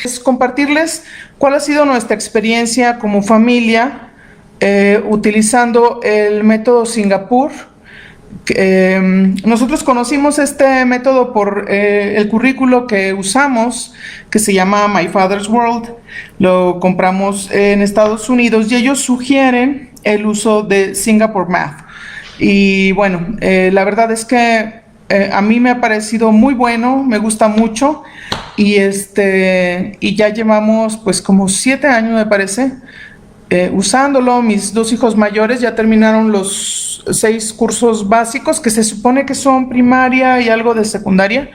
Es compartirles cuál ha sido nuestra experiencia como familia utilizando el método Singapur. Nosotros conocimos este método por el currículo que usamos, que se llama My Father's World. Lo compramos en Estados Unidos y ellos sugieren el uso de Singapore Math. Y bueno, la verdad es que a mí me ha parecido muy bueno, me gusta mucho y ya llevamos pues como 7 años me parece usándolo. Mis 2 hijos mayores ya terminaron los 6 cursos básicos, que se supone que son primaria y algo de secundaria.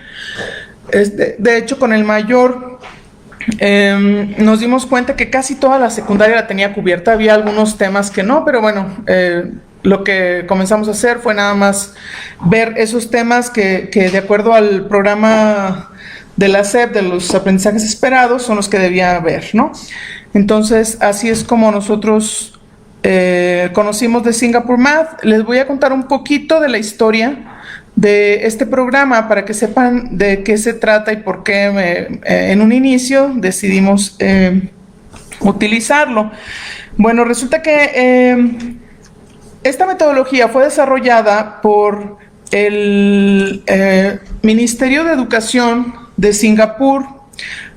De hecho, con el mayor nos dimos cuenta que casi toda la secundaria la tenía cubierta. Había algunos temas que no, pero bueno, lo que comenzamos a hacer fue nada más ver esos temas que de acuerdo al programa de la SEP, de los aprendizajes esperados, son los que debía haber, ¿no? Entonces, así es como nosotros conocimos de Singapore Math. Les voy a contar un poquito de la historia de este programa para que sepan de qué se trata y por qué en un inicio decidimos utilizarlo. Bueno, resulta que esta metodología fue desarrollada por el Ministerio de Educación de Singapur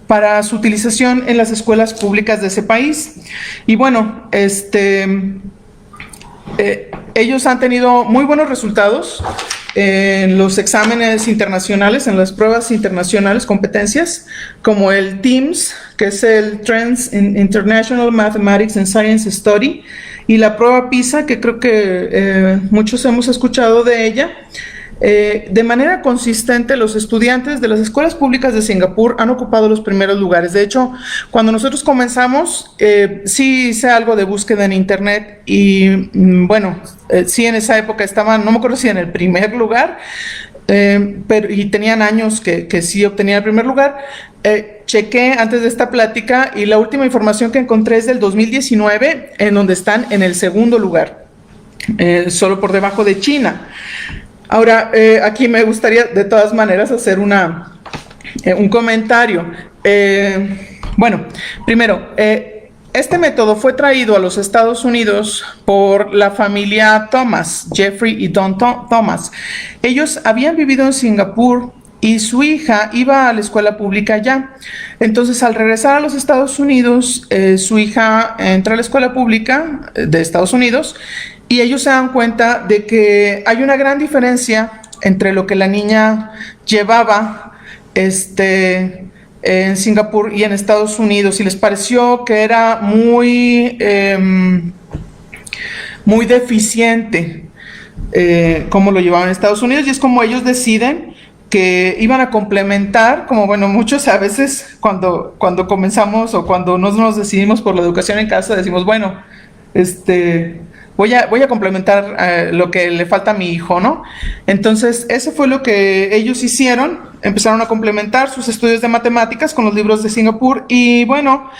para su utilización en las escuelas públicas de ese país. Y bueno, ellos han tenido muy buenos resultados en los exámenes internacionales, en las pruebas internacionales, competencias, como el TIMSS, que es el Trends in International Mathematics and Science Study, y la prueba PISA, que creo que muchos hemos escuchado de ella. De manera consistente, los estudiantes de las escuelas públicas de Singapur han ocupado los primeros lugares. De hecho, cuando nosotros comenzamos, sí hice algo de búsqueda en internet y bueno, sí en esa época estaban, no me acuerdo si en el primer lugar, y tenían años que sí obtenían el primer lugar. Chequé antes de esta plática y la última información que encontré es del 2019, en donde están en el segundo lugar, solo por debajo de China. Ahora, aquí me gustaría de todas maneras hacer un comentario. Bueno, primero, este método fue traído a los Estados Unidos por la familia Thomas, Jeffrey y Don Thomas. Ellos habían vivido en Singapur y su hija iba a la escuela pública allá. Entonces, al regresar a los Estados Unidos, su hija entra a la escuela pública de Estados Unidos y ellos se dan cuenta de que hay una gran diferencia entre lo que la niña llevaba en Singapur y en Estados Unidos, y les pareció que era muy deficiente cómo lo llevaban en Estados Unidos, y es como ellos deciden que iban a complementar, como bueno, muchos a veces cuando comenzamos o cuando nos decidimos por la educación en casa, decimos, bueno, voy a complementar lo que le falta a mi hijo, ¿no? Entonces, eso fue lo que ellos hicieron. Empezaron a complementar sus estudios de matemáticas con los libros de Singapur y bueno,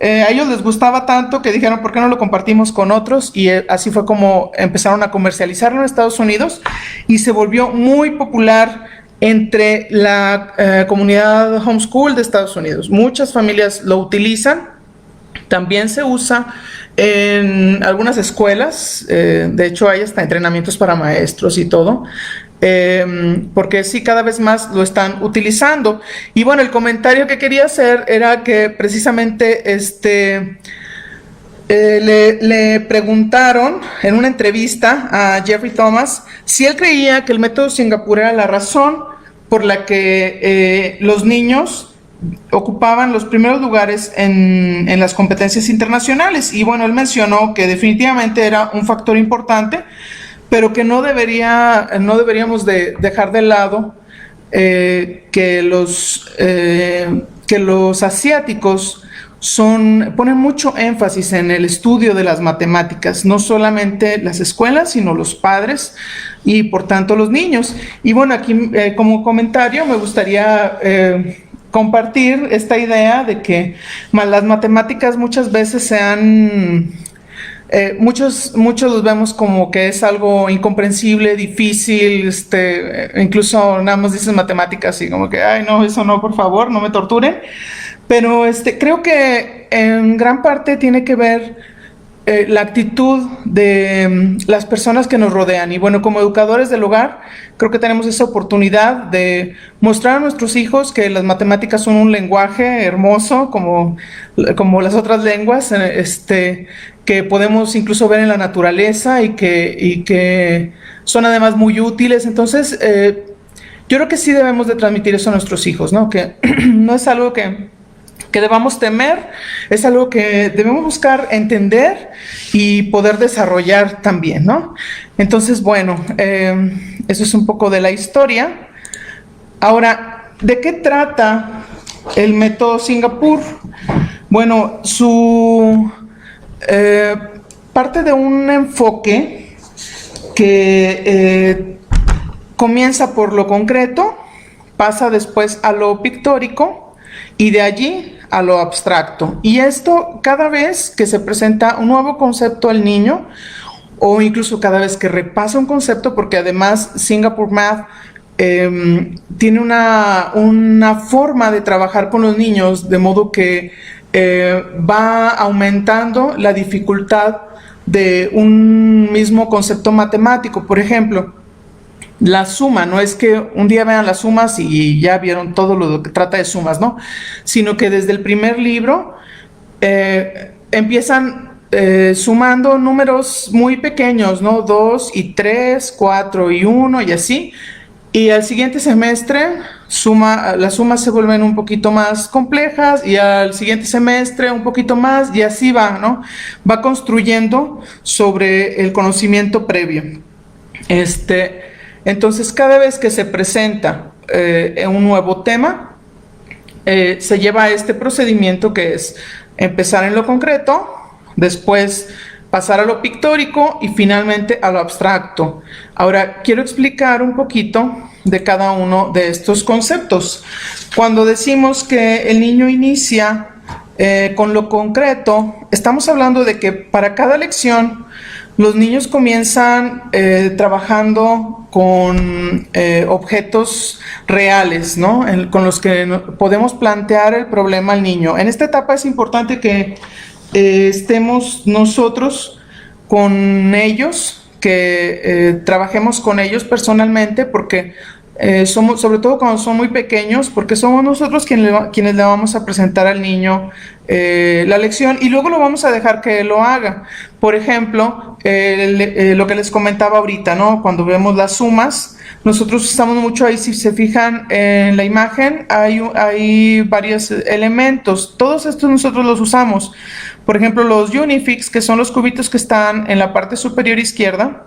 a ellos les gustaba tanto que dijeron, ¿por qué no lo compartimos con otros? Y así fue como empezaron a comercializarlo en Estados Unidos y se volvió muy popular entre la comunidad homeschool de Estados Unidos. Muchas familias lo utilizan. También se usa en algunas escuelas, de hecho hay hasta entrenamientos para maestros y todo, porque sí, cada vez más lo están utilizando. Y bueno, el comentario que quería hacer era que precisamente le preguntaron en una entrevista a Jeffrey Thomas si él creía que el método Singapur era la razón por la que los niños ocupaban los primeros lugares en las competencias internacionales. Y bueno, él mencionó que definitivamente era un factor importante, pero que no deberíamos de dejar de lado que los asiáticos ponen mucho énfasis en el estudio de las matemáticas, no solamente las escuelas, sino los padres y por tanto los niños. Y bueno, aquí como comentario me gustaría compartir esta idea de que las matemáticas muchas veces se han muchos los vemos como que es algo incomprensible, difícil, incluso nada más dices matemáticas y como que, ay, no, eso no, por favor, no me torturen. Pero creo que en gran parte tiene que ver la actitud de las personas que nos rodean. Y bueno, como educadores del hogar, creo que tenemos esa oportunidad de mostrar a nuestros hijos que las matemáticas son un lenguaje hermoso, como las otras lenguas, que podemos incluso ver en la naturaleza y que son además muy útiles. Entonces, yo creo que sí debemos de transmitir eso a nuestros hijos, ¿no? Que no es algo que debamos temer, es algo que debemos buscar entender y poder desarrollar también, ¿no? Entonces, bueno, eso es un poco de la historia. Ahora, ¿de qué trata el método Singapur? Bueno, parte de un enfoque que comienza por lo concreto, pasa después a lo pictórico y de allí a lo abstracto. Y esto cada vez que se presenta un nuevo concepto al niño, o incluso cada vez que repasa un concepto, porque además Singapore Math tiene una forma de trabajar con los niños, de modo que va aumentando la dificultad de un mismo concepto matemático. Por ejemplo, la suma, no es que un día vean las sumas y ya vieron todo lo que trata de sumas, ¿no? Sino que desde el primer libro empiezan sumando números muy pequeños, ¿no? 2 y 3, 4 y 1 y así. Y al siguiente semestre las sumas se vuelven un poquito más complejas y al siguiente semestre un poquito más y así va, ¿no? Va construyendo sobre el conocimiento previo. Entonces, cada vez que se presenta un nuevo tema, se lleva este procedimiento que es empezar en lo concreto, después pasar a lo pictórico y finalmente a lo abstracto. Ahora, quiero explicar un poquito de cada uno de estos conceptos. Cuando decimos que el niño inicia con lo concreto, estamos hablando de que para cada lección los niños comienzan trabajando con objetos reales, ¿no? Con los que podemos plantear el problema al niño. En esta etapa es importante que estemos nosotros con ellos, que trabajemos con ellos personalmente, porque somos, sobre todo cuando son muy pequeños, porque somos nosotros quienes le vamos a presentar al niño la lección y luego lo vamos a dejar que él lo haga. Por ejemplo, lo que les comentaba ahorita, ¿no? Cuando vemos las sumas, nosotros estamos mucho ahí, si se fijan en la imagen, hay varios elementos. Todos estos nosotros los usamos. Por ejemplo, los Unifigs, que son los cubitos que están en la parte superior izquierda,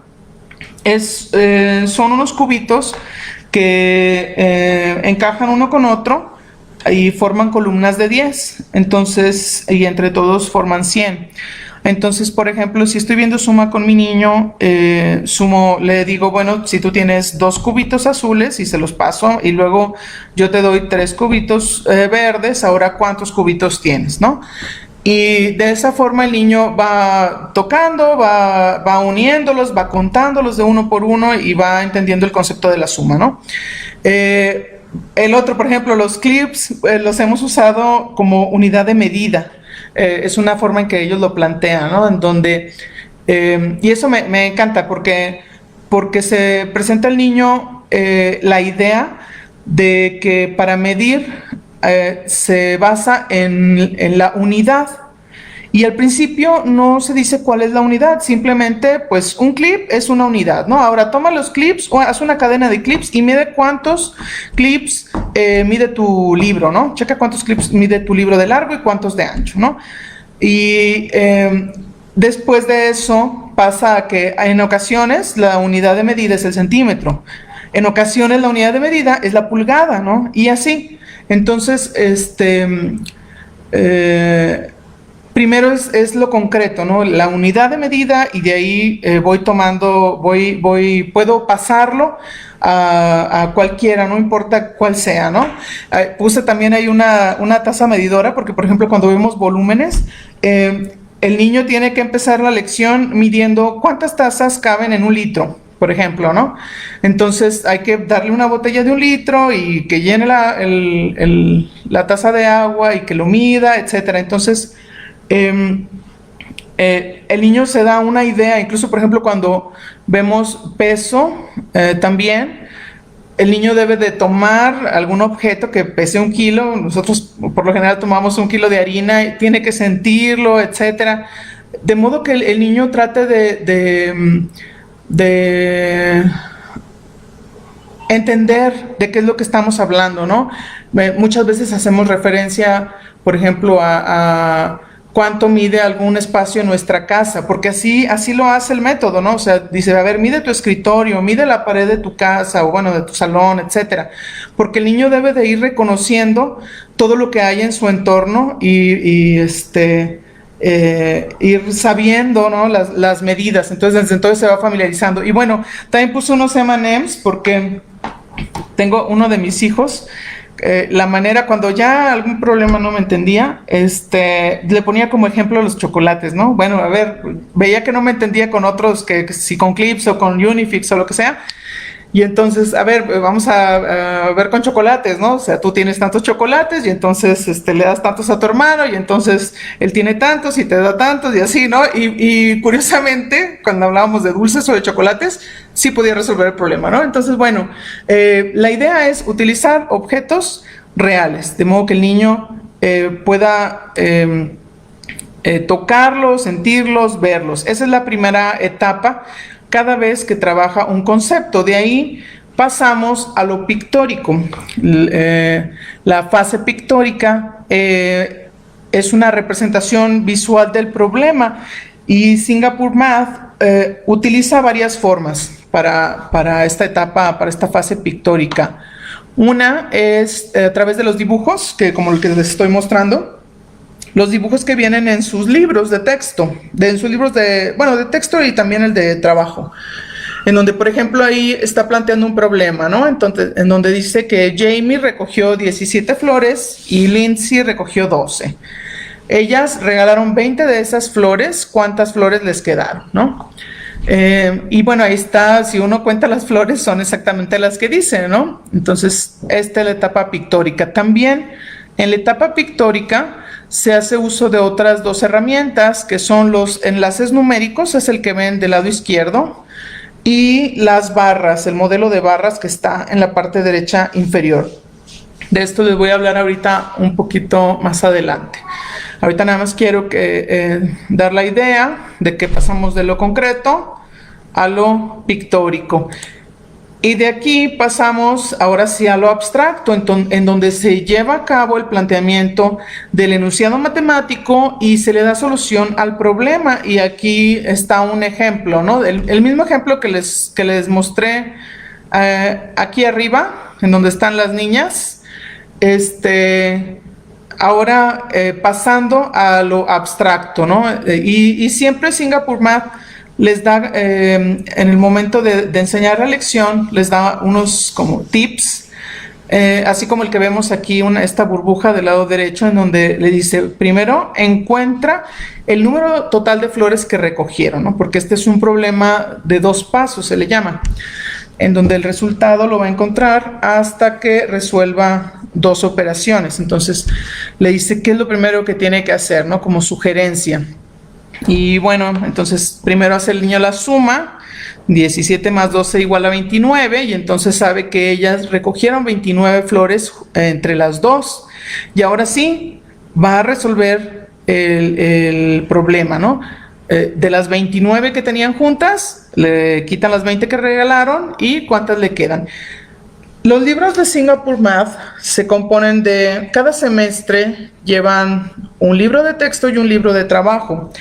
son unos cubitos que encajan uno con otro y forman columnas de 10, entonces, y entre todos forman 100. Entonces, por ejemplo, si estoy viendo suma con mi niño, le digo, bueno, si tú tienes 2 cubitos azules y se los paso y luego yo te doy 3 cubitos verdes, ahora ¿cuántos cubitos tienes, no? Y de esa forma el niño va tocando, va uniéndolos, va contándolos de uno por uno y va entendiendo el concepto de la suma, ¿no? El otro, por ejemplo, los clips, los hemos usado como unidad de medida. Es una forma en que ellos lo plantean, ¿no? En donde, y eso me encanta porque se presenta al niño la idea de que para medir se basa en la unidad. Y al principio no se dice cuál es la unidad, simplemente pues un clip es una unidad, ¿no? Ahora toma los clips o haz una cadena de clips y mide cuántos clips mide tu libro, ¿no? Checa cuántos clips mide tu libro de largo y cuántos de ancho, ¿no? Y después de eso pasa a que en ocasiones la unidad de medida es el centímetro, en ocasiones la unidad de medida es la pulgada, ¿no? Y así. Entonces, primero es lo concreto, ¿no? La unidad de medida y de ahí voy tomando, puedo pasarlo a cualquiera, no importa cuál sea, ¿no? Puse también ahí una taza medidora porque, por ejemplo, cuando vemos volúmenes, el niño tiene que empezar la lección midiendo cuántas tazas caben en un litro, por ejemplo, ¿no? Entonces hay que darle una botella de 1 litro y que llene la taza de agua y que lo mida, etcétera. Entonces, el niño se da una idea, incluso por ejemplo cuando vemos peso, también el niño debe de tomar algún objeto que pese 1 kilo. Nosotros por lo general tomamos 1 kilo de harina y tiene que sentirlo, etcétera. De modo que el niño trate de entender de qué es lo que estamos hablando, ¿no? Muchas veces hacemos referencia, por ejemplo, a cuánto mide algún espacio en nuestra casa, porque así lo hace el método, ¿no? O sea, dice, a ver, mide tu escritorio, mide la pared de tu casa, o bueno, de tu salón, etcétera. Porque el niño debe de ir reconociendo todo lo que hay en su entorno y ir sabiendo, ¿no? las medidas. Entonces, desde entonces se va familiarizando. Y bueno, también puse unos M&M's porque tengo uno de mis hijos, la manera, cuando ya algún problema no me entendía, le ponía como ejemplo los chocolates, ¿no? Bueno, a ver, veía que no me entendía con otros, que si con Clips o con Unifix o lo que sea, y entonces, a ver, vamos a ver con chocolates, ¿no? O sea, tú tienes tantos chocolates y entonces le das tantos a tu hermano y entonces él tiene tantos y te da tantos y así, ¿no? Y curiosamente, cuando hablábamos de dulces o de chocolates, sí podía resolver el problema, ¿no? Entonces, bueno, la idea es utilizar objetos reales, de modo que el niño pueda tocarlos, sentirlos, verlos. Esa es la primera etapa cada vez que trabaja un concepto. De ahí pasamos a lo pictórico. La fase pictórica es una representación visual del problema y Singapore Math utiliza varias formas para esta etapa, para esta fase pictórica. Una es a través de los dibujos, que como el que les estoy mostrando, los dibujos que vienen en sus libros de texto, en sus libros de texto y también el de trabajo, en donde, por ejemplo, ahí está planteando un problema, ¿no? Entonces, en donde dice que Jamie recogió 17 flores y Lindsay recogió 12. Ellas regalaron 20 de esas flores, ¿cuántas flores les quedaron, no? Y bueno, ahí está, si uno cuenta las flores, son exactamente las que dice, ¿no? Entonces, esta es la etapa pictórica. También, en la etapa pictórica, se hace uso de otras dos herramientas, que son los enlaces numéricos, es el que ven del lado izquierdo, y las barras, el modelo de barras que está en la parte derecha inferior. De esto les voy a hablar ahorita un poquito más adelante. Ahorita nada más quiero dar la idea de que pasamos de lo concreto a lo pictórico. Y de aquí pasamos ahora sí a lo abstracto, en donde se lleva a cabo el planteamiento del enunciado matemático y se le da solución al problema. Y aquí está un ejemplo, ¿no? El mismo ejemplo que les mostré aquí arriba, en donde están las niñas. Ahora pasando a lo abstracto, ¿no? Y siempre Singapore Math les da, en el momento de enseñar la lección, les da unos como tips, así como el que vemos aquí, esta burbuja del lado derecho, en donde le dice, primero, encuentra el número total de flores que recogieron, ¿no? Porque este es un problema de 2 pasos, se le llama, en donde el resultado lo va a encontrar hasta que resuelva 2 operaciones. Entonces, le dice qué es lo primero que tiene que hacer, ¿no? Como sugerencia. Y bueno, entonces primero hace el niño la suma, 17 más 12 igual a 29, y entonces sabe que ellas recogieron 29 flores entre las dos. Y ahora sí, va a resolver el problema, ¿no? De las 29 que tenían juntas, le quitan las 20 que regalaron y ¿cuántas le quedan? Los libros de Singapore Math se componen de, cada semestre llevan un libro de texto y un libro de trabajo.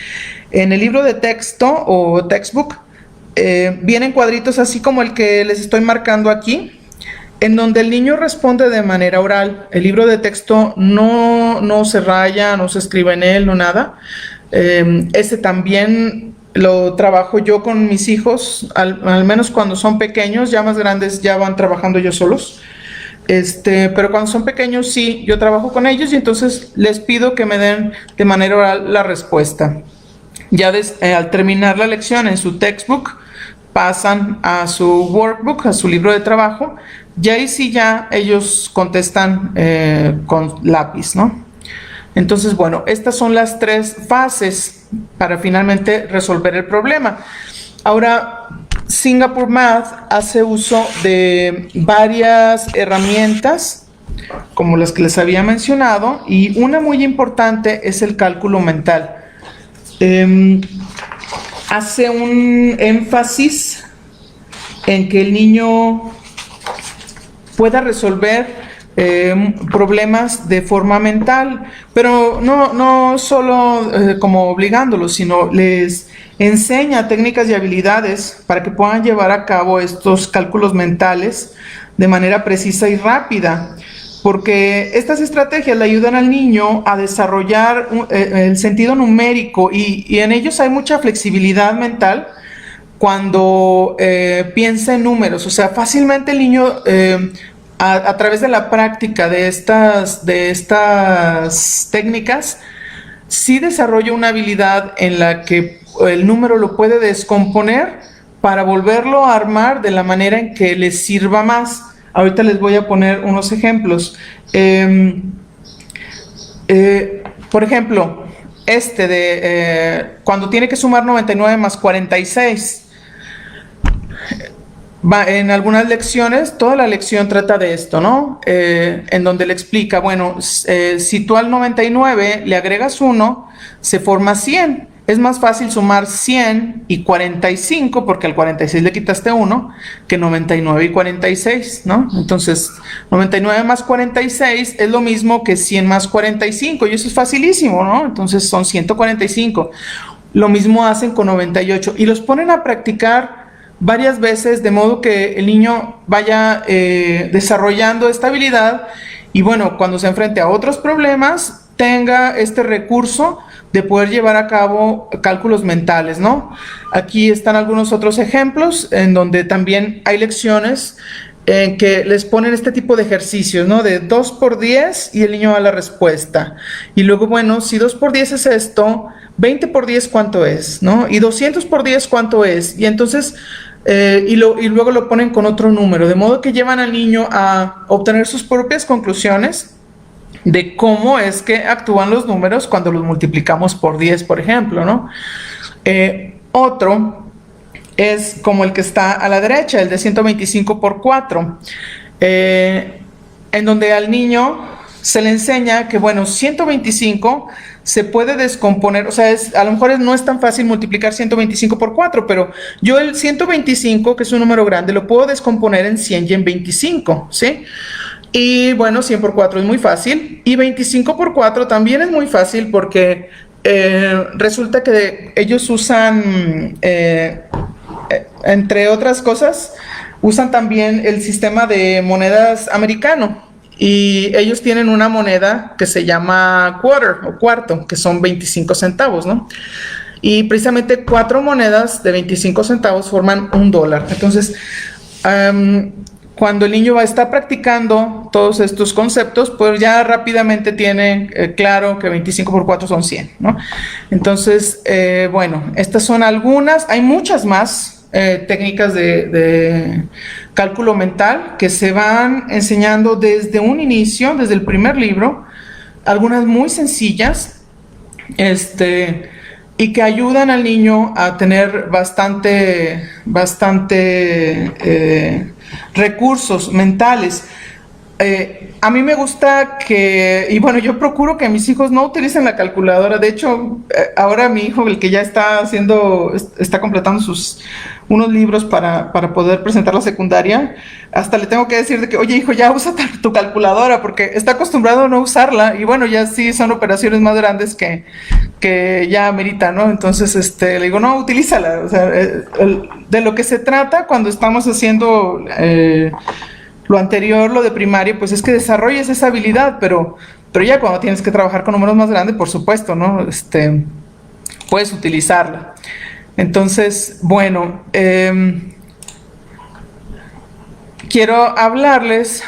En el libro de texto o textbook vienen cuadritos así como el que les estoy marcando aquí, en donde el niño responde de manera oral. El libro de texto no se raya, no se escribe en él, no nada. Ese también lo trabajo yo con mis hijos, al menos cuando son pequeños. Ya más grandes ya van trabajando ellos solos, pero cuando son pequeños sí, yo trabajo con ellos y entonces les pido que me den de manera oral la respuesta. Ya al terminar la lección en su textbook, pasan a su workbook, a su libro de trabajo, y ahí sí ya ellos contestan con lápiz, ¿no? Entonces, bueno, estas son las 3 fases para finalmente resolver el problema. Ahora, Singapore Math hace uso de varias herramientas, como las que les había mencionado, y una muy importante es el cálculo mental. Hace un énfasis en que el niño pueda resolver problemas de forma mental, pero no solo como obligándolos, sino les enseña técnicas y habilidades para que puedan llevar a cabo estos cálculos mentales de manera precisa y rápida, porque estas estrategias le ayudan al niño a desarrollar el sentido numérico y en ellos hay mucha flexibilidad mental cuando piensa en números. O sea, fácilmente el niño a través de la práctica de estas técnicas sí desarrolla una habilidad en la que el número lo puede descomponer para volverlo a armar de la manera en que les sirva más. Ahorita les voy a poner unos ejemplos. Por ejemplo, cuando tiene que sumar 99 más 46. En algunas lecciones, toda la lección trata de esto, ¿no? En donde le explica, bueno, si tú al 99 le agregas 1, se forma 100. Es más fácil sumar 100 y 45, porque al 46 le quitaste 1, que 99 y 46, ¿no? Entonces, 99 más 46 es lo mismo que 100 más 45, y eso es facilísimo, ¿no? Entonces son 145. Lo mismo hacen con 98, y los ponen a practicar varias veces, de modo que el niño vaya desarrollando esta habilidad, y bueno, cuando se enfrente a otros problemas, tenga este recurso de poder llevar a cabo cálculos mentales, ¿no? Aquí están algunos otros ejemplos en donde también hay lecciones en que les ponen este tipo de ejercicios, ¿no? De 2 por 10 y el niño da la respuesta. Y luego, bueno, si 2 por 10 es esto, 20 por 10 ¿cuánto es? ¿No? Y 200 por 10 ¿cuánto es? Y entonces, y luego lo ponen con otro número, de modo que llevan al niño a obtener sus propias conclusiones de cómo es que actúan los números cuando los multiplicamos por 10, por ejemplo, ¿no? Otro es como el que está a la derecha, el de 125 por 4, en donde al niño se le enseña que, bueno, 125 se puede descomponer, o sea, a lo mejor no es tan fácil multiplicar 125 por 4, pero yo el 125, que es un número grande, lo puedo descomponer en 100 y en 25, ¿sí? Y bueno, 100 por 4 es muy fácil, y 25 por 4 también es muy fácil, porque resulta que ellos usan, entre otras cosas, usan también el sistema de monedas americano, y ellos tienen una moneda que se llama quarter o cuarto, que son 25 centavos, ¿no? Y precisamente 4 monedas de 25 centavos forman $1. Entonces, cuando el niño va a estar practicando todos estos conceptos, pues ya rápidamente tiene claro que 25 por 4 son 100, ¿no? Entonces, bueno, estas son algunas, hay muchas más técnicas de cálculo mental que se van enseñando desde un inicio, desde el primer libro, algunas muy sencillas, y que ayudan al niño a tener bastante recursos mentales. A mí me gusta y bueno, yo procuro que mis hijos no utilicen la calculadora. De hecho, ahora mi hijo, el que ya está completando unos libros para poder presentar la secundaria, hasta le tengo que decir de que, oye, hijo, ya usa tu calculadora, porque está acostumbrado a no usarla, y bueno, ya sí son operaciones más grandes que ya amerita, ¿no? Entonces, le digo, no, utilízala. O sea, de lo que se trata cuando estamos haciendo lo anterior, lo de primaria, pues es que desarrolles esa habilidad, pero ya cuando tienes que trabajar con números más grandes, por supuesto, ¿no? Puedes utilizarla. Entonces, bueno, quiero hablarles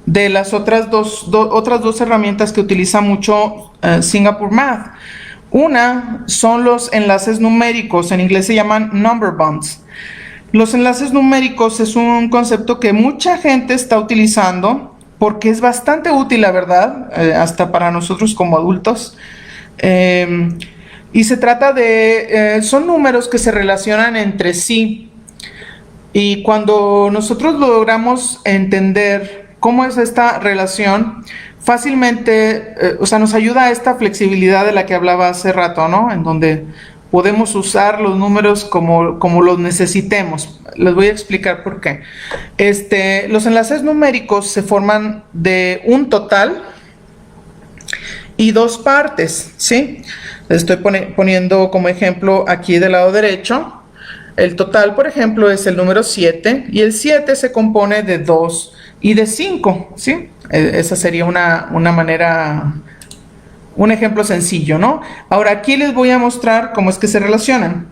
de las otras dos herramientas que utiliza mucho Singapore Math. Una son los enlaces numéricos, en inglés se llaman number bonds. Los enlaces numéricos es un concepto que mucha gente está utilizando porque es bastante útil, la verdad, hasta para nosotros como adultos. Y se trata de, son números que se relacionan entre sí. Y cuando nosotros logramos entender cómo es esta relación, fácilmente, o sea, nos ayuda a esta flexibilidad de la que hablaba hace rato, ¿no? En donde podemos usar los números como los necesitemos. Les voy a explicar por qué. Los enlaces numéricos se forman de un total y dos partes, ¿sí? Les estoy poniendo como ejemplo aquí del lado derecho. El total, por ejemplo, es el número 7 y el 7 se compone de 2 y de 5, ¿sí? Esa sería una manera, un ejemplo sencillo, ¿no? Ahora aquí les voy a mostrar cómo es que se relacionan.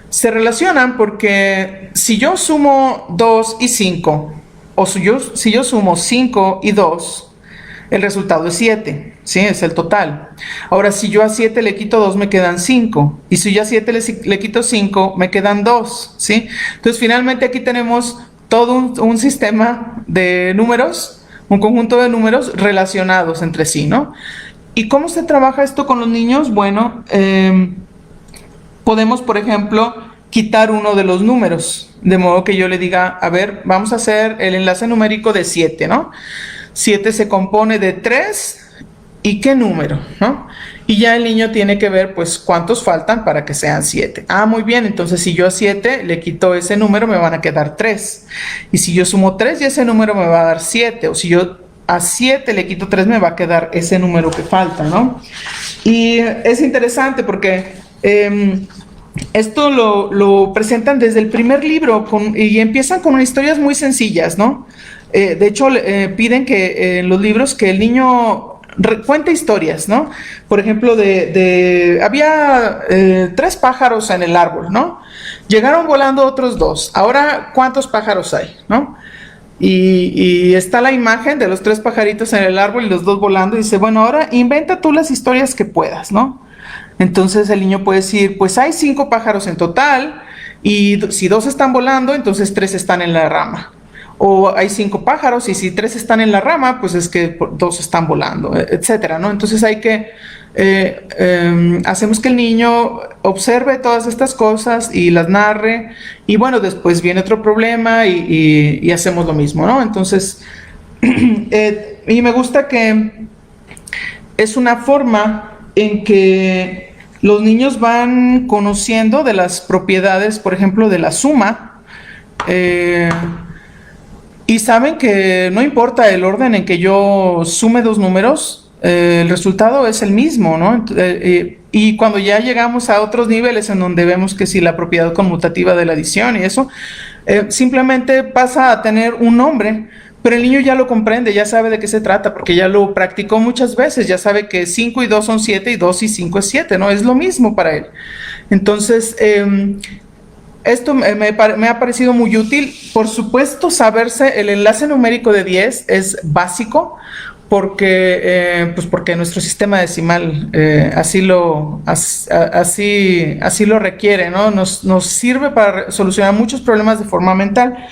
Se relacionan porque si yo sumo 2 y 5, o si yo sumo 5 y 2, el resultado es 7, ¿sí? Es el total. Ahora, si yo a 7 le quito 2, me quedan 5. Y si yo a 7 le quito 5, me quedan 2, ¿sí? Entonces, finalmente aquí tenemos todo un sistema de números, un conjunto de números relacionados entre sí, ¿no? ¿Y cómo se trabaja esto con los niños? Bueno, podemos, por ejemplo, quitar uno de los números, de modo que yo le diga, a ver, vamos a hacer el enlace numérico de 7, ¿no? 7 se compone de 3 y ¿qué número? ¿No? Y ya el niño tiene que ver, pues, cuántos faltan para que sean 7. Ah, muy bien, entonces si yo a 7 le quito ese número, me van a quedar 3. Y si yo sumo 3, ya ese número me va a dar 7. O si yo a 7 le quito 3, me va a quedar ese número que falta, ¿no? Y es interesante porque esto lo presentan desde el primer libro y empiezan con historias muy sencillas, ¿no? De hecho, piden que en los libros que el niño cuente historias, ¿no? Por ejemplo, había 3 pájaros en el árbol, ¿no? Llegaron volando otros 2. Ahora, ¿cuántos pájaros hay, no? Y está la imagen de los 3 pajaritos en el árbol y los 2 volando. Y dice, bueno, ahora inventa tú las historias que puedas, ¿no? Entonces el niño puede decir, pues hay 5 pájaros en total y si 2 están volando, entonces 3 están en la rama. O hay 5 pájaros y si 3 están en la rama, pues es que 2 están volando, etcétera, ¿no? Entonces hay que, hacemos que el niño observe todas estas cosas y las narre y bueno, después viene otro problema y hacemos lo mismo, ¿no? Entonces, y me gusta que es una forma en que los niños van conociendo de las propiedades, por ejemplo, de la suma, y saben que no importa el orden en que yo sume 2 números, el resultado es el mismo, ¿no? Y cuando ya llegamos a otros niveles en donde vemos que si la propiedad conmutativa de la adición y eso, simplemente pasa a tener un nombre, pero el niño ya lo comprende, ya sabe de qué se trata, porque ya lo practicó muchas veces, ya sabe que 5 y 2 son 7 y 2 y 5 es 7, ¿no? Es lo mismo para él. Entonces, esto me ha parecido muy útil. Por supuesto, saberse el enlace numérico de 10 es básico, porque nuestro sistema decimal así lo requiere, ¿no? Nos sirve para solucionar muchos problemas de forma mental.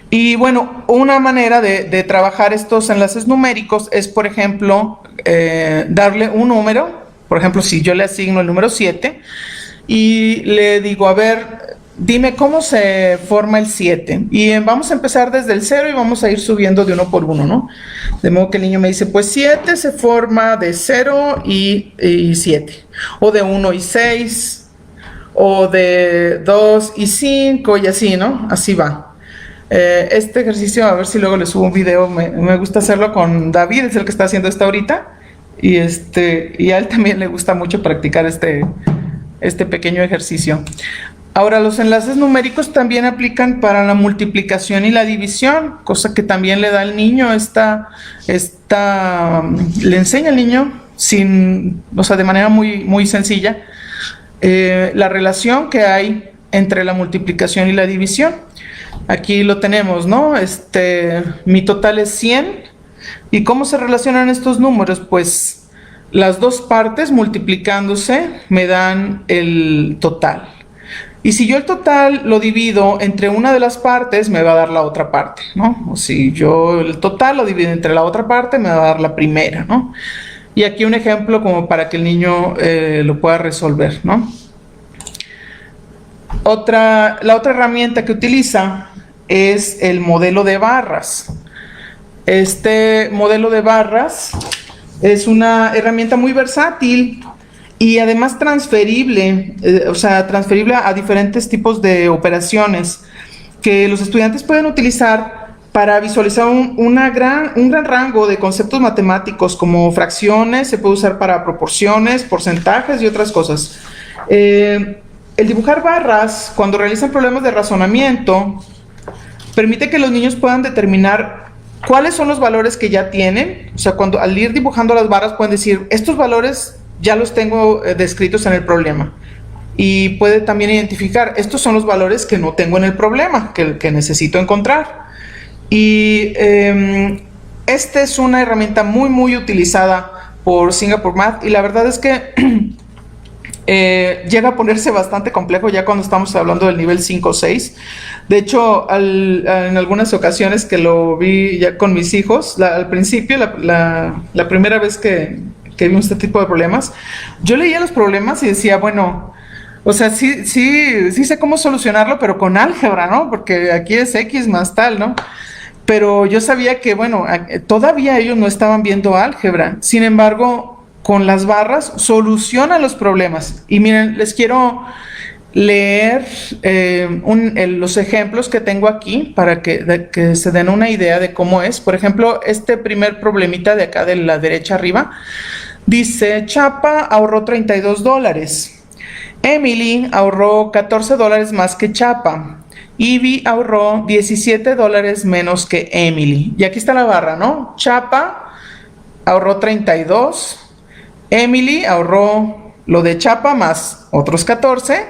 Y bueno, una manera de trabajar estos enlaces numéricos es, por ejemplo, darle un número. Por ejemplo, si yo le asigno el número 7 y le digo, a ver, dime cómo se forma el 7. Y vamos a empezar desde el 0 y vamos a ir subiendo de uno por uno, ¿no? De modo que el niño me dice, pues 7 se forma de 0 y 7. O de 1 y 6. O de 2 y 5 y así, ¿no? Así va. Este ejercicio, a ver si luego le subo un video. Me gusta hacerlo con David, es el que está haciendo esto ahorita. Y a él también le gusta mucho practicar este pequeño ejercicio. Ahora, los enlaces numéricos también aplican para la multiplicación y la división, cosa que también le da al niño le enseña al niño de manera muy, muy sencilla, la relación que hay entre la multiplicación y la división. Aquí lo tenemos, ¿no? Mi total es 100. ¿Y cómo se relacionan estos números? Pues Las dos partes multiplicándose me dan el total. Y si yo el total lo divido entre una de las partes, me va a dar la otra parte, ¿no? O si yo el total lo divido entre la otra parte, me va a dar la primera, ¿no? Y aquí un ejemplo como para que el niño lo pueda resolver, ¿no? La otra herramienta que utiliza es el modelo de barras. Este modelo de barras es una herramienta muy versátil y además transferible, o sea, transferible a diferentes tipos de operaciones que los estudiantes pueden utilizar para visualizar un gran rango de conceptos matemáticos como fracciones, se puede usar para proporciones, porcentajes y otras cosas. El dibujar barras, cuando realizan problemas de razonamiento, permite que los niños puedan determinar cuáles son los valores que ya tienen. O sea, cuando al ir dibujando las barras pueden decir, estos valores ya los tengo descritos en el problema. Y puede también identificar, estos son los valores que no tengo en el problema, que necesito encontrar. Y esta es una herramienta muy utilizada por Singapore Math, y la verdad es que llega a ponerse bastante complejo ya cuando estamos hablando del nivel 5 o 6. De hecho, en algunas ocasiones que lo vi ya con mis hijos, al principio, la primera vez que vimos este tipo de problemas, yo leía los problemas y decía, bueno, o sea, sí sé cómo solucionarlo, pero con álgebra, ¿no? Porque aquí es X más tal, ¿no? Pero yo sabía que, bueno, todavía ellos no estaban viendo álgebra. Sin embargo, con las barras solucionan los problemas. Y miren, les quiero leer los ejemplos que tengo aquí para que se den una idea de cómo es. Por ejemplo, este primer problemita de acá de la derecha arriba dice, Chapa ahorró $32. Emily ahorró $14 más que Chapa. Ivy ahorró $17 menos que Emily. Y aquí está la barra, ¿no? Chapa ahorró 32. Emily ahorró lo de Chapa más otros 14.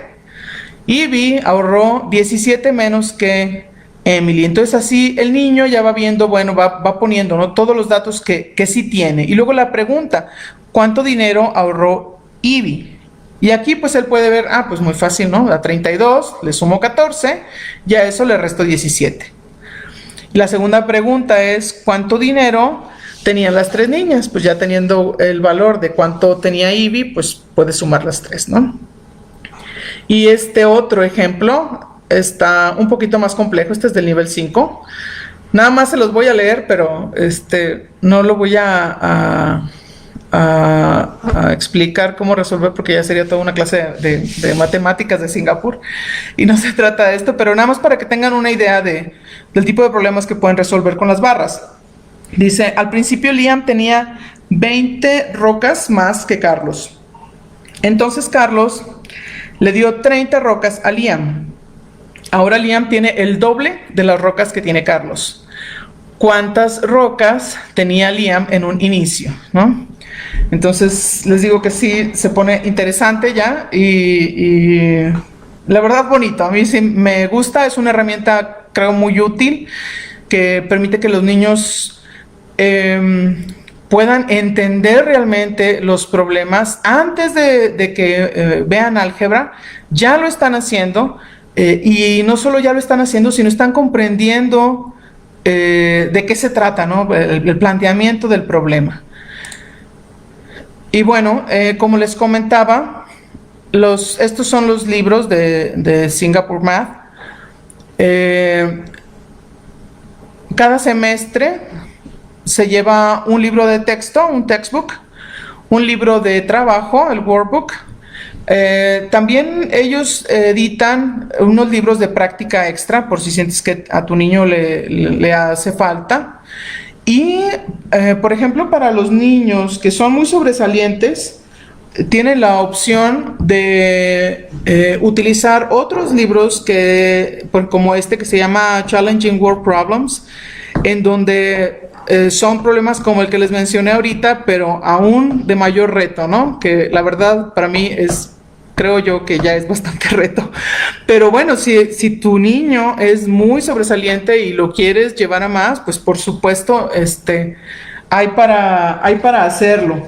Ivy ahorró 17 menos que Emily. Entonces así el niño ya va viendo, bueno, va poniendo, ¿no?, todos los datos que sí tiene. Y luego la pregunta, ¿cuánto dinero ahorró Ivy? Y aquí pues él puede ver, pues muy fácil, ¿no? A 32 le sumo 14, ya eso le resto 17. Y la segunda pregunta es, ¿cuánto dinero tenían las tres niñas? Pues ya teniendo el valor de cuánto tenía Ivy, pues puede sumar las tres, ¿no? Y este otro ejemplo está un poquito más complejo, este es del nivel 5. Nada más se los voy a leer, pero no lo voy a explicar cómo resolver, porque ya sería toda una clase de matemáticas de Singapur y no se trata de esto, pero nada más para que tengan una idea del tipo de problemas que pueden resolver con las barras. Dice, al principio Liam tenía 20 rocas más que Carlos. Entonces Carlos le dio 30 rocas a Liam. Ahora Liam tiene el doble de las rocas que tiene Carlos. ¿Cuántas rocas tenía Liam en un inicio, no? Entonces les digo que sí se pone interesante ya y la verdad bonito. A mí sí me gusta, es una herramienta creo muy útil que permite que los niños puedan entender realmente los problemas antes de que vean álgebra. Ya lo están haciendo y no solo ya lo están haciendo, sino están comprendiendo de qué se trata, ¿no? El planteamiento del problema. Y bueno, como les comentaba, estos son los libros de Singapore Math. Cada semestre se lleva un libro de texto, un textbook, un libro de trabajo, el workbook. También ellos editan unos libros de práctica extra por si sientes que a tu niño le hace falta. Y, por ejemplo, para los niños que son muy sobresalientes, tienen la opción de utilizar otros libros como este que se llama Challenging Word Problems, en donde son problemas como el que les mencioné ahorita, pero aún de mayor reto, ¿no? Que la verdad para mí creo yo que ya es bastante reto. Pero bueno, si tu niño es muy sobresaliente y lo quieres llevar a más, pues por supuesto hay para hacerlo.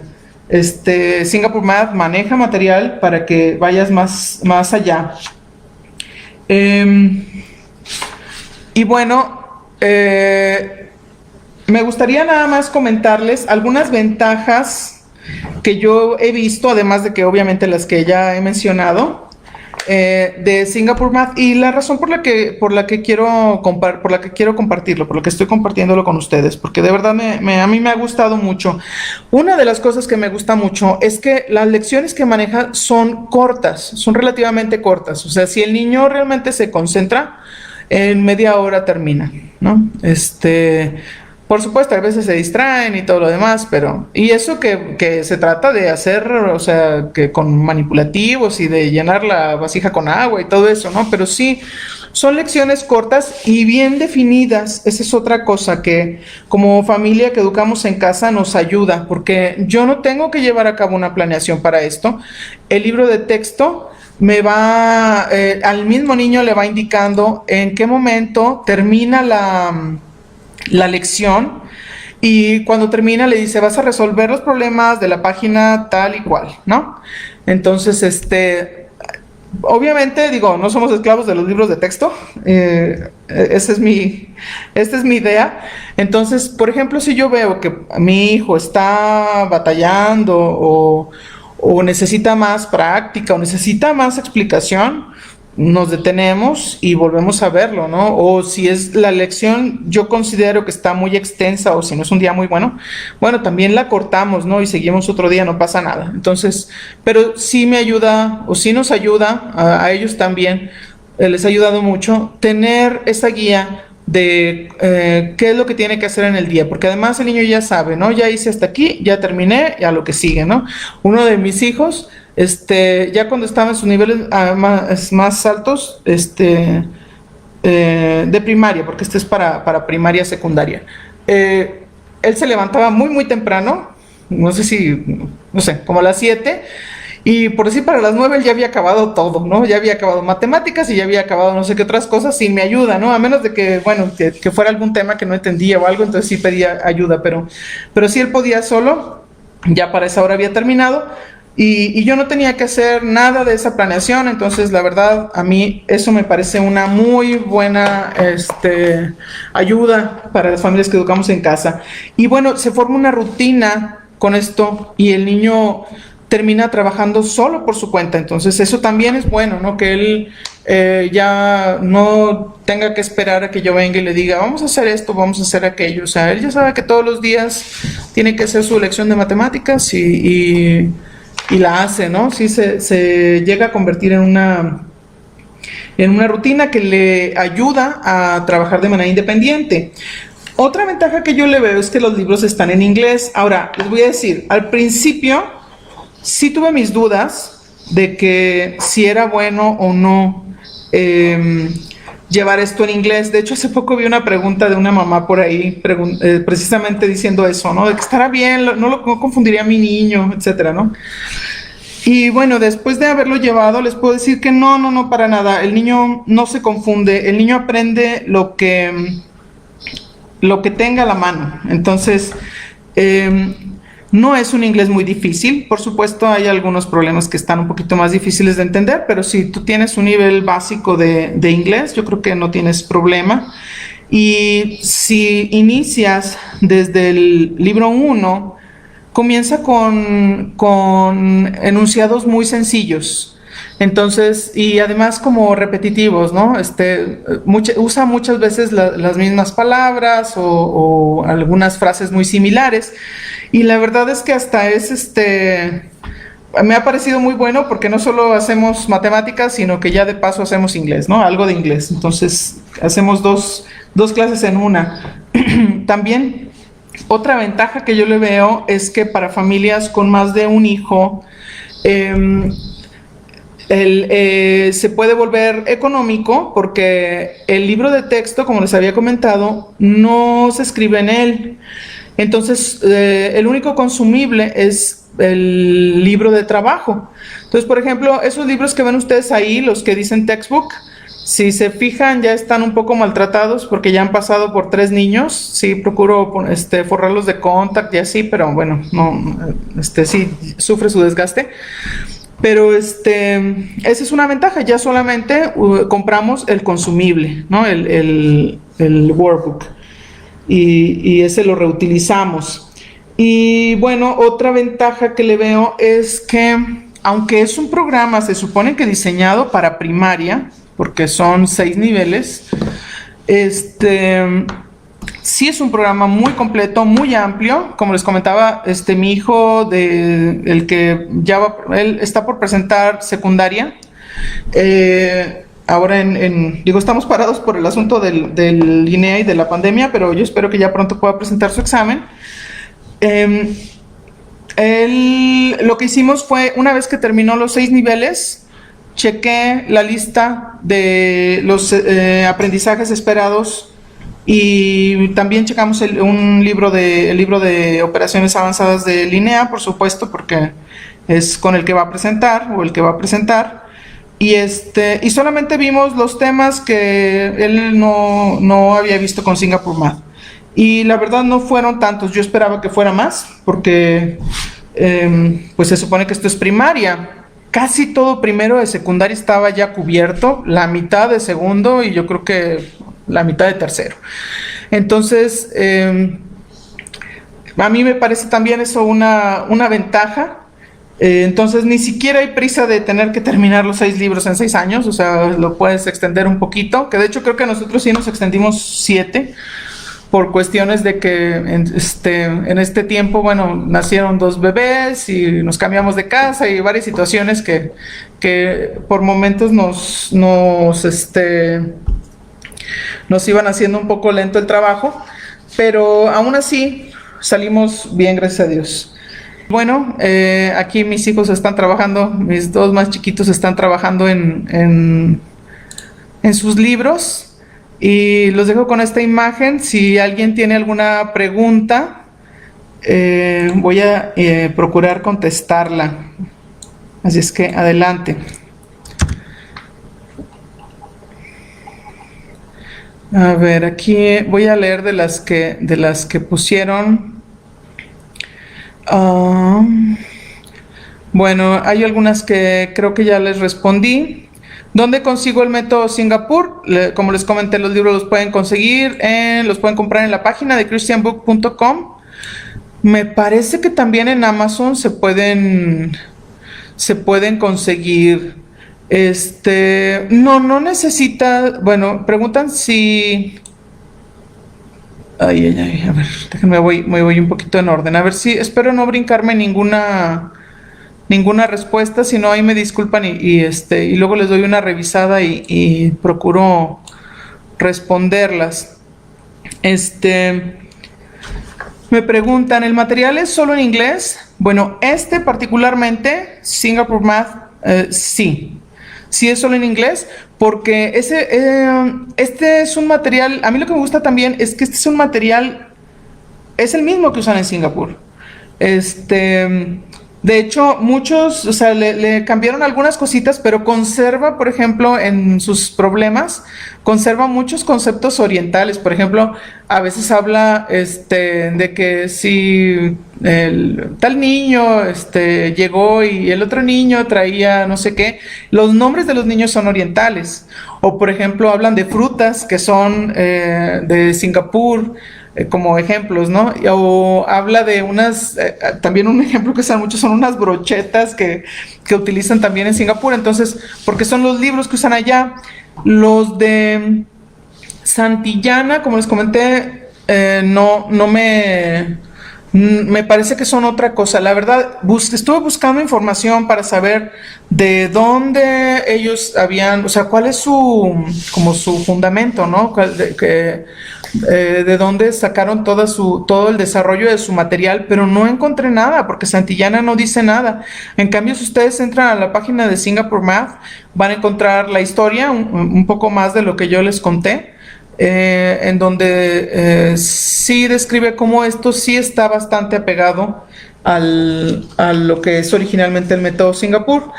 Singapore Math maneja material para que vayas más allá. Y bueno, me gustaría nada más comentarles algunas ventajas que yo he visto, además de que obviamente las que ya he mencionado, de Singapore Math, y la razón por la que quiero compartirlo, por la que estoy compartiéndolo con ustedes, porque de verdad a mí me ha gustado mucho. Una de las cosas que me gusta mucho es que las lecciones que maneja son cortas, son relativamente cortas. O sea, si el niño realmente se concentra, en media hora termina, ¿no? Por supuesto, a veces se distraen y todo lo demás, y eso que se trata de hacer, o sea, que con manipulativos y de llenar la vasija con agua y todo eso, ¿no? Pero sí, son lecciones cortas y bien definidas. Esa es otra cosa que como familia que educamos en casa nos ayuda, porque yo no tengo que llevar a cabo una planeación para esto. El libro de texto al mismo niño le va indicando en qué momento termina la lección, y cuando termina le dice: vas a resolver los problemas de la página tal y cual, ¿no? Entonces, obviamente, digo, no somos esclavos de los libros de texto, esta es mi idea. Entonces, por ejemplo, si yo veo que mi hijo está batallando o necesita más práctica o necesita más explicación, nos detenemos y volvemos a verlo, ¿no? O si es la lección, yo considero que está muy extensa, o si no es un día muy bueno, también la cortamos, ¿no? Y seguimos otro día, no pasa nada. Entonces, pero sí me ayuda, o sí nos ayuda a ellos también, les ha ayudado mucho tener esa guía de qué es lo que tiene que hacer en el día, porque además el niño ya sabe, ¿no? Ya hice hasta aquí, ya terminé, y a lo que sigue, ¿no? Uno de mis hijos, ya cuando estaba en sus niveles más altos, de primaria, porque es para primaria secundaria, él se levantaba muy, muy temprano, no sé, como a las 7, y por decir, para las 9 él ya había acabado todo, ¿no? Ya había acabado matemáticas y ya había acabado no sé qué otras cosas, y me ayuda, ¿no? A menos de que, que fuera algún tema que no entendía o algo, entonces sí pedía ayuda, pero sí él podía solo, ya para esa hora había terminado, y yo no tenía que hacer nada de esa planeación. Entonces, la verdad, a mí eso me parece una muy buena ayuda para las familias que educamos en casa. Y bueno, se forma una rutina con esto, y el niño termina trabajando solo por su cuenta. Entonces eso también es bueno, ¿no? Que él ya no tenga que esperar a que yo venga y le diga: vamos a hacer esto, vamos a hacer aquello. O sea, él ya sabe que todos los días tiene que hacer su lección de matemáticas, y la hace, ¿no? Sí, se llega a convertir en una rutina que le ayuda a trabajar de manera independiente. Otra ventaja que yo le veo es que los libros están en inglés. Ahora, les voy a decir, al principio sí tuve mis dudas de que si era bueno o no llevar esto en inglés. De hecho, hace poco vi una pregunta de una mamá por ahí, precisamente diciendo eso, ¿no? De que estará bien, no confundiría a mi niño, etcétera, ¿no? Y bueno, después de haberlo llevado, les puedo decir que no, para nada. El niño no se confunde, el niño aprende lo que tenga a la mano. Entonces, no es un inglés muy difícil. Por supuesto, hay algunos problemas que están un poquito más difíciles de entender, pero si tú tienes un nivel básico de inglés, yo creo que no tienes problema. Y si inicias desde el libro 1, comienza con enunciados muy sencillos. Entonces, y además como repetitivos, ¿no? Usa muchas veces las mismas palabras o algunas frases muy similares. Y la verdad es que hasta me ha parecido muy bueno, porque no solo hacemos matemáticas, sino que ya de paso hacemos inglés, ¿no? Algo de inglés. Entonces, hacemos dos clases en una. También, otra ventaja que yo le veo es que para familias con más de un hijo, se puede volver económico, porque el libro de texto, como les había comentado, no se escribe en él. Entonces, el único consumible es el libro de trabajo. Entonces, por ejemplo, esos libros que ven ustedes ahí, los que dicen textbook, Si se fijan, ya están un poco maltratados porque ya han pasado por 3 niños. Sí, procuro forrarlos de contact y así, pero bueno, no, sí sufre su desgaste. Pero esa es una ventaja, ya solamente compramos el consumible, ¿no? El workbook. Y ese lo reutilizamos. Y bueno, otra ventaja que le veo es que, aunque es un programa, se supone que diseñado para primaria, porque son 6 niveles, sí es un programa muy completo, muy amplio. Como les comentaba, mi hijo, el que ya él está por presentar secundaria. Ahora digo, estamos parados por el asunto del INEA y de la pandemia, pero yo espero que ya pronto pueda presentar su examen. Lo que hicimos fue, una vez que terminó los 6 niveles, chequé la lista de los aprendizajes esperados y también checamos el libro de operaciones avanzadas de Linea, por supuesto, porque es con el que va a presentar o el que va a presentar. Y solamente vimos los temas que él no había visto con Singapore Math. Y la verdad no fueron tantos, yo esperaba que fuera más, porque pues se supone que esto es primaria. Casi todo primero de secundaria estaba ya cubierto, la mitad de segundo y yo creo que la mitad de tercero. Entonces, a mí me parece también eso una ventaja. Entonces, ni siquiera hay prisa de tener que terminar los 6 libros en 6 años, o sea, lo puedes extender un poquito, que de hecho creo que nosotros sí nos extendimos 7, por cuestiones de que en este tiempo, bueno, nacieron 2 bebés y nos cambiamos de casa y varias situaciones que por momentos nos iban haciendo un poco lento el trabajo, pero aún así salimos bien, gracias a Dios. Bueno, aquí mis hijos están trabajando, mis 2 más chiquitos están trabajando en sus libros. Y los dejo con esta imagen. Si alguien tiene alguna pregunta, voy a procurar contestarla. Así es que adelante. A ver, aquí voy a leer de las que pusieron. Bueno, hay algunas que creo que ya les respondí. ¿Dónde consigo el método Singapur? Como les comenté, los libros los pueden conseguir, los pueden comprar en la página de christianbook.com. Me parece que también en Amazon se pueden conseguir. No necesita. Bueno, preguntan si. Ay, a ver, déjenme me voy un poquito en orden. A ver si, espero no brincarme ninguna respuesta, si no ahí me disculpan y luego les doy una revisada y procuro responderlas. Me preguntan, ¿el material es solo en inglés? Bueno, particularmente, Singapore Math, sí es solo en inglés, porque este es un material, a mí lo que me gusta también es que este es un material, es el mismo que usan en Singapur. De hecho, muchos, o sea, le cambiaron algunas cositas, pero conserva, por ejemplo, en sus problemas, conserva muchos conceptos orientales. Por ejemplo, a veces habla de que si el tal niño llegó y el otro niño traía no sé qué, los nombres de los niños son orientales. O, por ejemplo, hablan de frutas que son de Singapur, como ejemplos, ¿no? O habla de también un ejemplo que usan mucho son unas brochetas que utilizan también en Singapur. Entonces, porque son los libros que usan allá. Los de Santillana, como les comenté, me parece que son otra cosa. La verdad, estuve buscando información para saber de dónde ellos o sea, cuál es como su fundamento, ¿no? De dónde sacaron todo el desarrollo de su material, pero no encontré nada, porque Santillana no dice nada. En cambio, si ustedes entran a la página de Singapore Math, van a encontrar la historia, un poco más de lo que yo les conté. En donde sí describe cómo esto sí está bastante apegado a lo que es originalmente el método Singapur.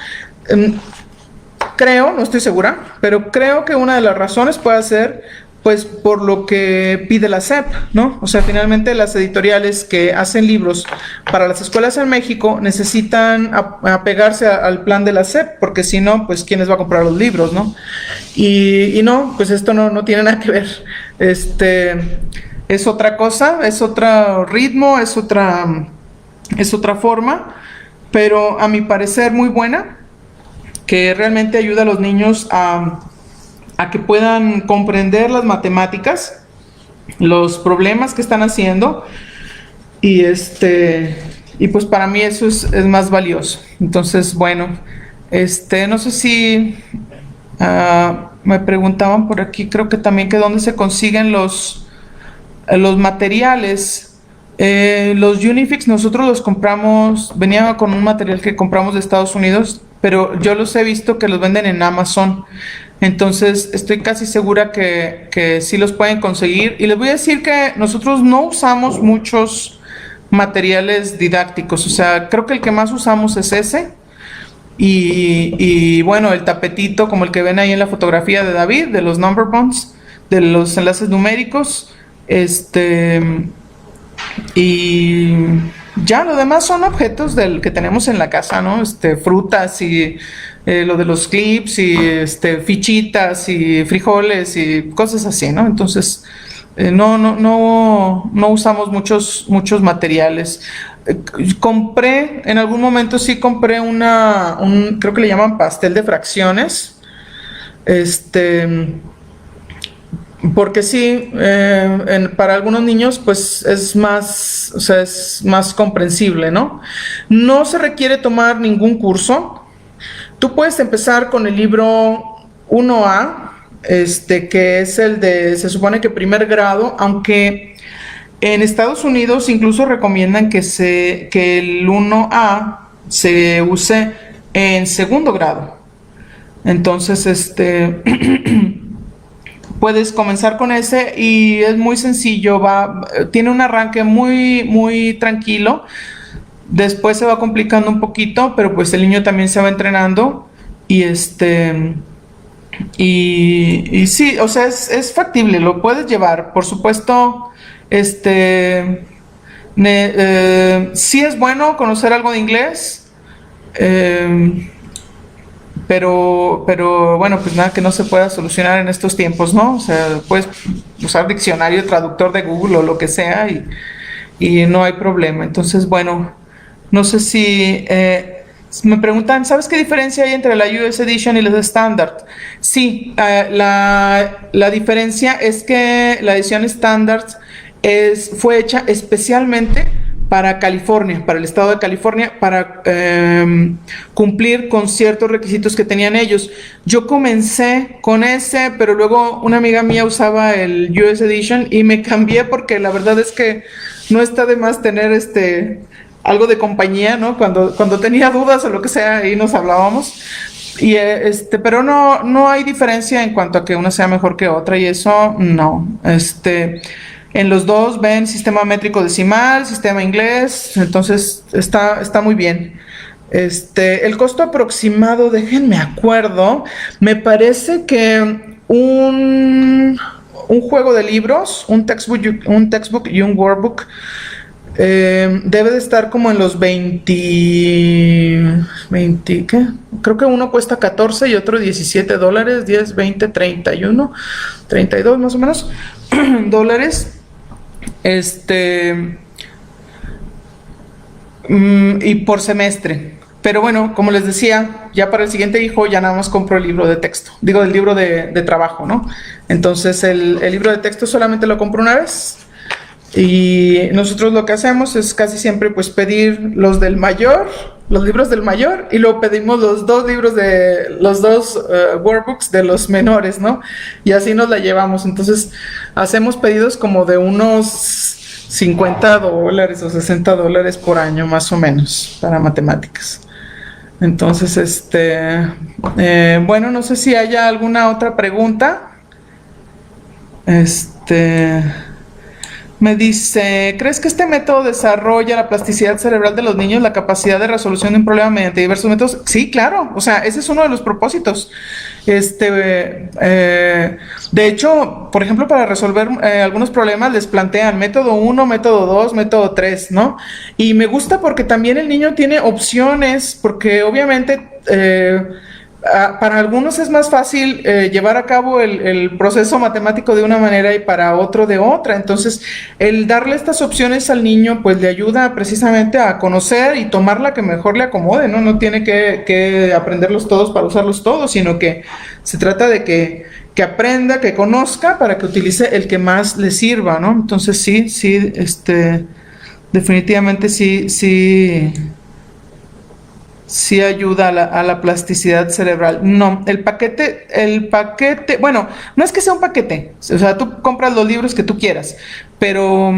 creo, no estoy segura, pero creo que una de las razones puede ser pues por lo que pide la SEP, ¿no? O sea, finalmente las editoriales que hacen libros para las escuelas en México necesitan apegarse al plan de la SEP, porque si no, pues ¿quién les va a comprar los libros, no? Y no, pues esto no tiene nada que ver. Es otra cosa, es otro ritmo, es otra forma, pero a mi parecer muy buena, que realmente ayuda a los niños a que puedan comprender las matemáticas, los problemas que están haciendo, y y pues para mí eso es más valioso. Entonces, bueno, no sé si me preguntaban por aquí, creo que también que dónde se consiguen los materiales. Los Unifix nosotros los compramos, venía con un material que compramos de Estados Unidos, pero yo los he visto que los venden en Amazon. Entonces estoy casi segura que sí los pueden conseguir. Y les voy a decir que nosotros no usamos muchos materiales didácticos. O sea, creo que el que más usamos es ese. Y bueno, el tapetito como el que ven ahí en la fotografía de David, de los number bonds, de los enlaces numéricos. Y ya lo demás son objetos del que tenemos en la casa, ¿no? Frutas y lo de los clips y fichitas y frijoles y cosas así, ¿no? Entonces no usamos muchos materiales. Compré, en algún momento sí compré creo que le llaman pastel de fracciones. Porque sí, para algunos niños pues es más, o sea, es más comprensible, ¿no? No se requiere tomar ningún curso. Tú puedes empezar con el libro 1A, que es el de, se supone que primer grado, aunque en Estados Unidos incluso recomiendan que el 1A se use en segundo grado. Entonces, puedes comenzar con ese y es muy sencillo, tiene un arranque muy tranquilo, después se va complicando un poquito, pero pues el niño también se va entrenando y y sí, o sea, es factible, lo puedes llevar, por supuesto, sí es bueno conocer algo de inglés, pero bueno, pues nada que no se pueda solucionar en estos tiempos, ¿no? O sea, puedes usar diccionario, traductor de Google o lo que sea y no hay problema. Entonces, bueno, no sé si me preguntan, ¿sabes qué diferencia hay entre la US Edition y la Standard? Sí, la diferencia es que la edición Standard fue hecha especialmente para California, para el estado de California, para cumplir con ciertos requisitos que tenían ellos. Yo comencé con ese, pero luego una amiga mía usaba el US Edition y me cambié porque la verdad es que no está de más tener algo de compañía, ¿no? Cuando tenía dudas o lo que sea, ahí nos hablábamos. Y pero no hay diferencia en cuanto a que una sea mejor que otra y eso no. En los dos ven sistema métrico decimal, sistema inglés, entonces está muy bien. El costo aproximado, déjenme acuerdo, me parece que un juego de libros, un textbook y un workbook debe de estar como en los 20, ¿qué? Creo que uno cuesta 14 y otro $17, 10, 20, 31, 32 más o menos dólares. Y por semestre. Pero bueno, como les decía, ya para el siguiente hijo ya nada más compro el libro de texto. Digo, el libro de trabajo, ¿no? Entonces el libro de texto solamente lo compro una vez. Y nosotros lo que hacemos es casi siempre pues pedir los libros del mayor, y luego pedimos los dos workbooks de los menores, ¿no? Y así nos la llevamos. Entonces hacemos pedidos como de unos $50 o $60 por año más o menos para matemáticas. Entonces, bueno, no sé si haya alguna otra pregunta. Me dice, ¿crees que este método desarrolla la plasticidad cerebral de los niños, la capacidad de resolución de un problema mediante diversos métodos? Sí, claro, o sea, ese es uno de los propósitos. De hecho, por ejemplo, para resolver algunos problemas les plantean método uno, método 2, método 3, ¿no? Y me gusta porque también el niño tiene opciones, porque obviamente para algunos es más fácil llevar a cabo el proceso matemático de una manera y para otro de otra. Entonces, el darle estas opciones al niño, pues le ayuda precisamente a conocer y tomar la que mejor le acomode, ¿no? No tiene que aprenderlos todos para usarlos todos, sino que se trata de que aprenda, que conozca para que utilice el que más le sirva, ¿no? Entonces, sí, definitivamente sí ayuda a la plasticidad cerebral. No, bueno, no es que sea un paquete, o sea, tú compras los libros que tú quieras, pero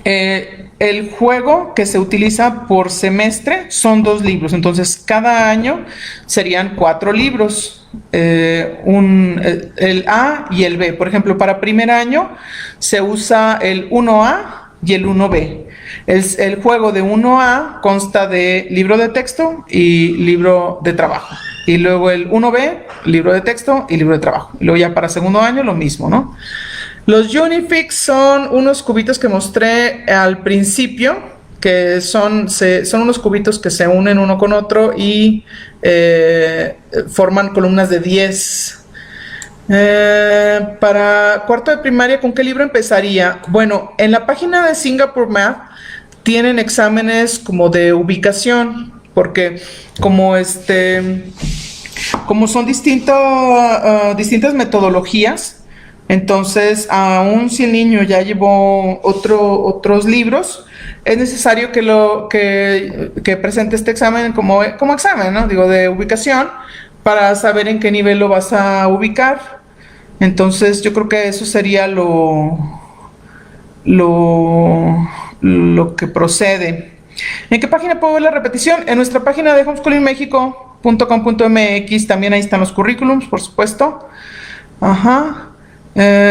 el juego que se utiliza por semestre son 2 libros, entonces cada año serían 4 libros, el A y el B. Por ejemplo, para primer año se usa el 1A y el 1B. El juego de 1A consta de libro de texto y libro de trabajo. Y luego el 1B, libro de texto y libro de trabajo. Y luego ya para segundo año lo mismo, ¿no? Los Unifix son unos cubitos que mostré al principio, que son unos cubitos que se unen uno con otro y forman columnas de 10. Para cuarto de primaria, ¿con qué libro empezaría? Bueno, en la página de Singapore Math tienen exámenes como de ubicación, porque como son distintas metodologías, entonces aun si el niño ya llevó otros libros, es necesario que presente este examen como examen, ¿no? Digo, de ubicación, para saber en qué nivel lo vas a ubicar. Entonces yo creo que eso sería lo que procede. ¿En qué página puedo ver la repetición? En nuestra página de homeschoolingmexico.com.mx, también ahí están los currículums, por supuesto. Ajá.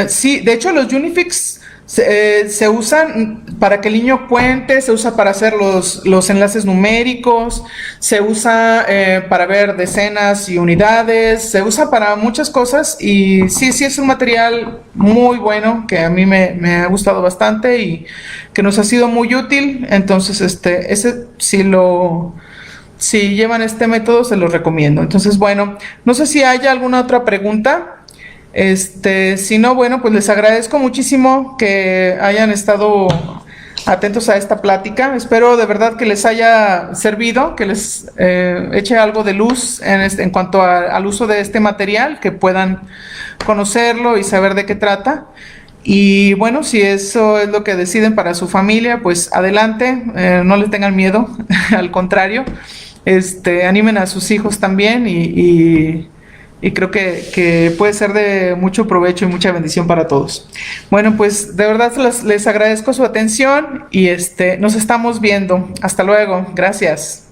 Sí, de hecho los Unifix se usan para que el niño cuente, se usa para hacer los enlaces numéricos, se usa para ver decenas y unidades, se usa para muchas cosas y sí es un material muy bueno que a mí me ha gustado bastante y que nos ha sido muy útil. Entonces, si llevan este método, se los recomiendo. Entonces, bueno, no sé si haya alguna otra pregunta. Si no, bueno, pues les agradezco muchísimo que hayan estado atentos a esta plática. Espero de verdad que les haya servido, que les eche algo de luz en cuanto al uso de este material, que puedan conocerlo y saber de qué trata. Y bueno, si eso es lo que deciden para su familia, pues adelante, no les tengan miedo, al contrario, animen a sus hijos también y creo que puede ser de mucho provecho y mucha bendición para todos. Bueno, pues de verdad les agradezco su atención y nos estamos viendo. Hasta luego. Gracias.